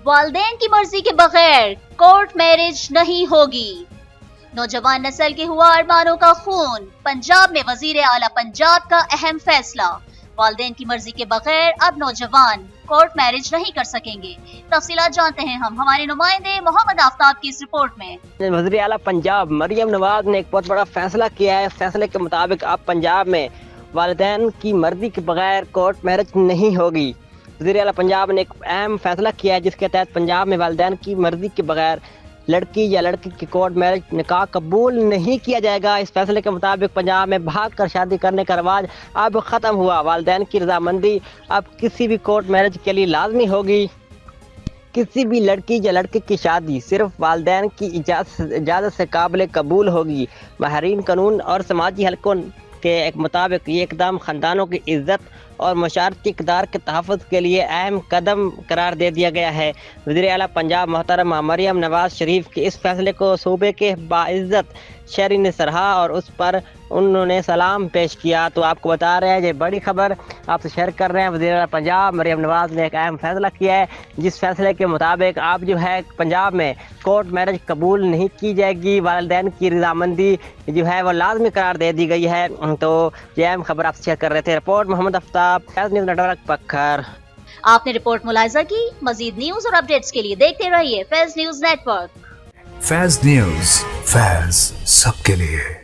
والدین کی مرضی کے بغیر کورٹ میرج نہیں ہوگی۔ نوجوان نسل کے ہوا ارمانوں کا خون، پنجاب میں وزیر اعلیٰ پنجاب کا اہم فیصلہ۔ والدین کی مرضی کے بغیر اب نوجوان کورٹ میرج نہیں کر سکیں گے۔ تفصیلات جانتے ہیں ہم ہمارے نمائندے محمد آفتاب کی اس رپورٹ میں۔ وزیر اعلیٰ پنجاب مریم نواز نے ایک بہت بڑا فیصلہ کیا ہے۔ فیصلے کے مطابق اب پنجاب میں والدین کی مرضی کے بغیر کورٹ میرج نہیں ہوگی۔ وزیر اعلیٰ پنجاب نے ایک اہم فیصلہ کیا ہے جس کے تحت پنجاب میں والدین کی مرضی کے بغیر لڑکی یا لڑکی کی کورٹ میرج نکاح قبول نہیں کیا جائے گا۔ اس فیصلے کے مطابق پنجاب میں بھاگ کر شادی کرنے کا رواج اب ختم ہوا۔ والدین کی رضامندی اب کسی بھی کورٹ میرج کے لیے لازمی ہوگی۔ کسی بھی لڑکی یا لڑکے کی شادی صرف والدین کی اجازت سے قابل قبول ہوگی۔ ماہرین قانون اور سماجی حلقوں کے مطابق یہ اقدام خاندانوں کی عزت اور معاشرتی اقدار کے تحفظ کے لیے اہم قدم قرار دے دیا گیا ہے۔ وزیر اعلیٰ پنجاب محترمہ مریم نواز شریف کے اس فیصلے کو صوبے کے باعزت شہری نے سراہا اور اس پر انہوں نے سلام پیش کیا۔ تو آپ کو بتا رہے ہیں یہ بڑی خبر آپ سے شیئر کر رہے ہیں۔ وزیر اعلیٰ پنجاب مریم نواز نے ایک اہم فیصلہ کیا ہے جس فیصلے کے مطابق آپ جو ہے پنجاب میں کورٹ میرج قبول نہیں کی جائے گی۔ والدین کی رضامندی جو ہے وہ لازمی قرار دے دی گئی ہے۔ تو یہ اہم خبر آپ سے شیئر کر رہے تھے۔ رپورٹ محمد آفتاب، فیض نیوز نیٹ ورک، پکھر۔ آپ نے رپورٹ ملاحظہ کی۔ مزید نیوز اور اپڈیٹس کے لیے دیکھتے رہیے فیض نیوز نیٹ ورک۔ فیض نیوز، فیض سب کے لیے۔